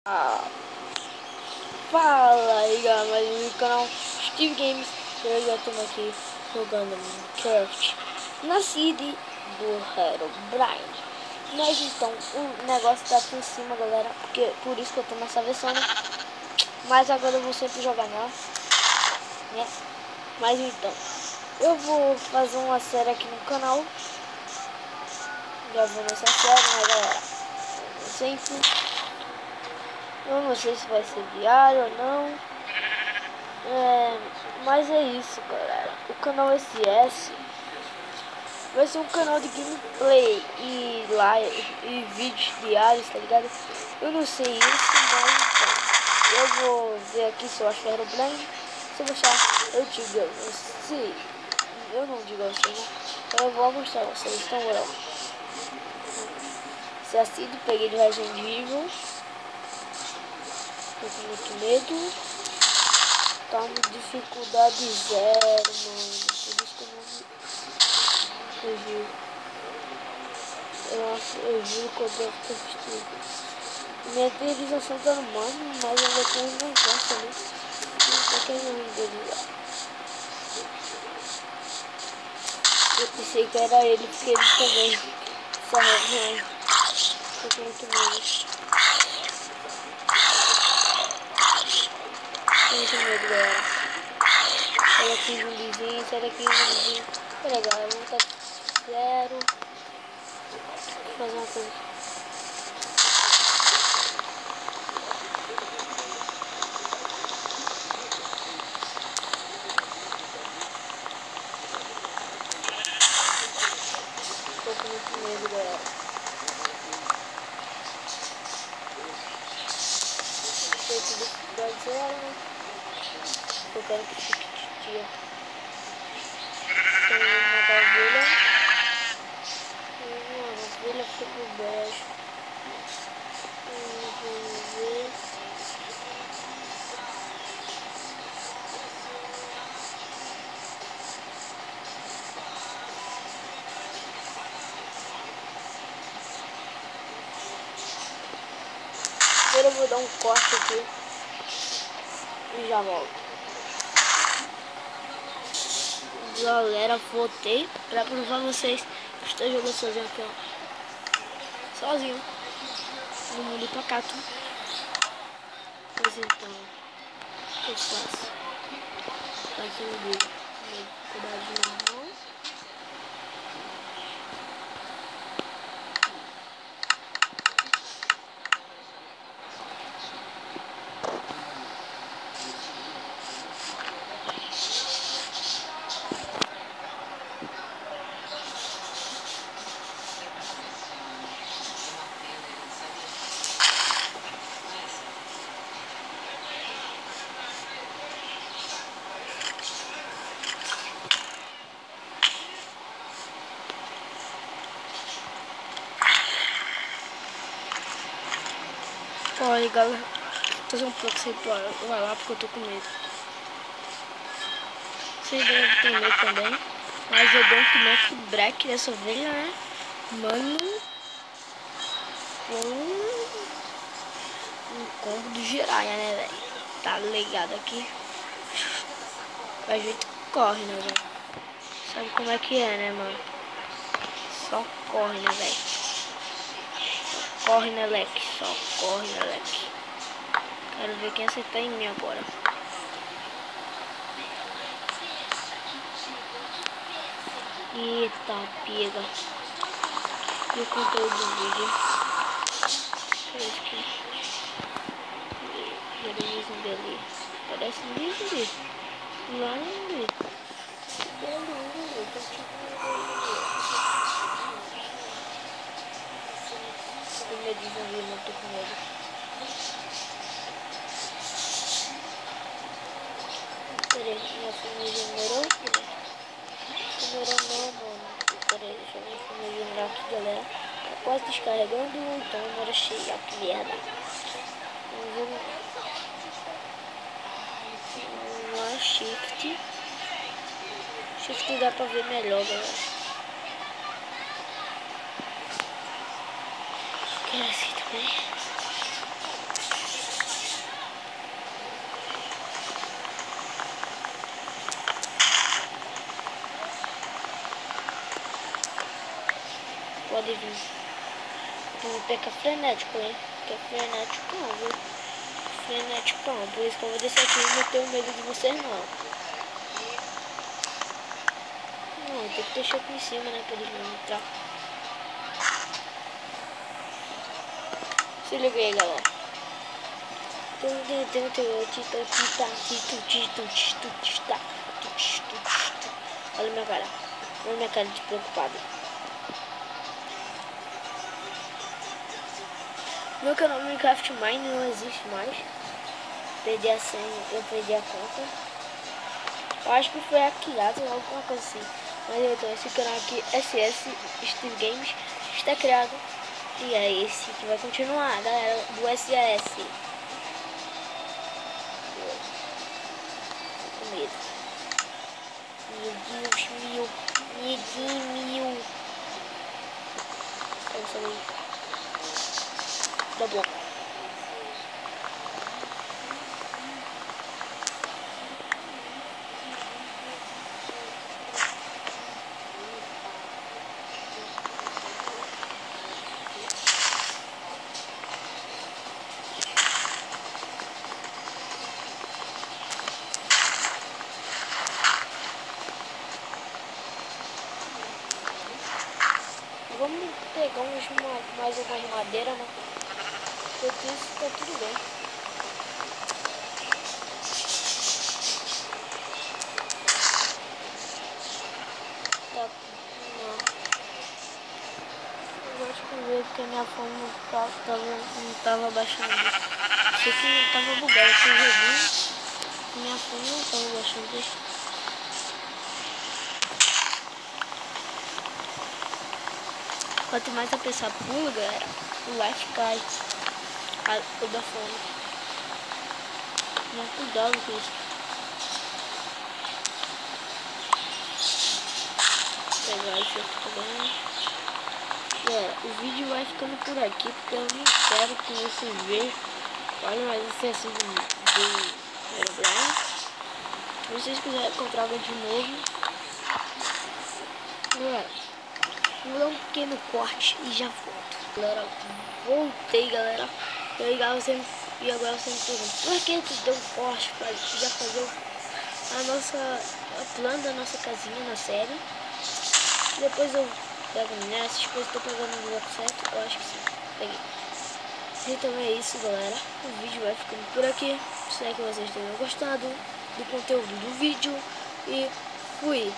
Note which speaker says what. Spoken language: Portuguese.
Speaker 1: Fala aí galera, mais um canal Steve Games. Eu já estou aqui jogando Minecraft na City do Herobrine. Mas então, o negócio tá aqui em cima, galera, porque por isso que eu tô nessa versão, né? Mas agora eu vou sempre jogar nela, né? Mas então, eu vou fazer uma série aqui no canal, gravando essa série, né, galera? Eu não sei se vai ser diário ou não. Mas é isso, galera. O canal SS vai ser um canal de gameplay e live e vídeos diários, tá ligado? Eu não sei isso, mas então, eu vou ver aqui se eu acho Herobrine. Se eu achar, eu digo a você. Eu não digo a você, né? Eu vou mostrar a vocês. Então, galera, se assim, peguei de Resident Evil. Tô com muito medo. Tá uma dificuldade 0, mano. Por isso que eu juro. Eu juro que eu devo ter visto. Minha visualização tá no máximo, mas eu ainda tenho um negócio ali. Não tô querendo renderizar. Eu pensei que era ele, porque ele também saiu. Tô com muito medo. Tô muito medo, galera. Olha aqui, zumbizinho, sai daqui, zumbizinho. Olha, galera, vamos estar 0. Vou fazer uma coisa. Tô com muito medo, galera. Sei que dificuldade 0, né? Eu quero que fique de dia. Tem uma da ovelha. E uma ovelha fica pro bege. Vamos ver. Primeiro eu vou dar um corte aqui. E já volto. Galera, voltei pra provar vocês que estou jogando sozinho aqui, ó. Sozinho. No mundo pacato. Mas então, o que eu faço? Tá aqui no vídeo. Dificuldade normal. Olha, galera, tô fazendo um conceitual, vai lá porque eu tô com medo. Vocês devem ter medo também, mas eu dou um knock break dessa ovelha, né? Mano, um combo do Jiraiya, né, velho? Tá ligado aqui? A gente corre, né, velho? Sabe como é que é, né, mano? Só corre, né, velho? Corre, né, leque? Só corre, né, leque? Quero ver quem acertar em mim agora. Eita, pega. E o conteúdo do vídeo. Parece que... Era zumbi ali. Parece zumbi. Lá no zumbi. Com medo de zumbi, não tô com medo. Peraí, minha família demorou? Demorou não, mano. Peraí, deixa eu minha família lembrar aqui, galera. Tá quase descarregando, então demora cheia. Que merda. Vamos lá, shift. Shift dá pra ver melhor, galera. Quero assim também. pode vir. Então peca frenético, hein? Que é frenético não, viu? Frenético não. Por isso que eu vou descer aqui e não tenho medo de vocês não. Não, tem que deixar aqui em cima, né? Pra eles não entrar. Se liga aí, galera. Olha minha cara. Olha minha cara de preocupado. Meu canal Minecraft Mine não existe mais. Perdi a senha, eu perdi a conta. Eu acho que foi hackeado ou alguma coisa assim. Mas então esse canal aqui, SS Steve Games, está criado. E é esse que vai continuar, galera, do SS. Com medo. Meu Deus, mil. Eu falei. Tá bom. Vamos pegar mais algumas madeiras, né? Porque isso tá tudo bem. Tá, não. Eu acho que ver porque a minha fome não tava baixando. Achei que tava bugado aqui o joguinho. Minha fome não tava baixando. Quanto mais a pessoa pula, galera, o life cai. Toda fome. Não cuidado com isso. Vou pegar isso aqui também. Galera, o vídeo vai ficando por aqui, porque eu não quero que vocês vejam. Olha mais acesso do Herobrine. Se vocês quiserem comprar água de novo, galera, vou dar um pequeno corte e já volto. Galera, voltei, galera. E agora você me pergunta, por que tu deu um corte pra já fazer a plano da nossa casinha na série? Depois eu pego nessas coisas, tô pegando no bloco certo, eu acho que sim, peguei. Então é isso, galera, o vídeo vai ficando por aqui. Espero que vocês tenham gostado do conteúdo do vídeo e fui!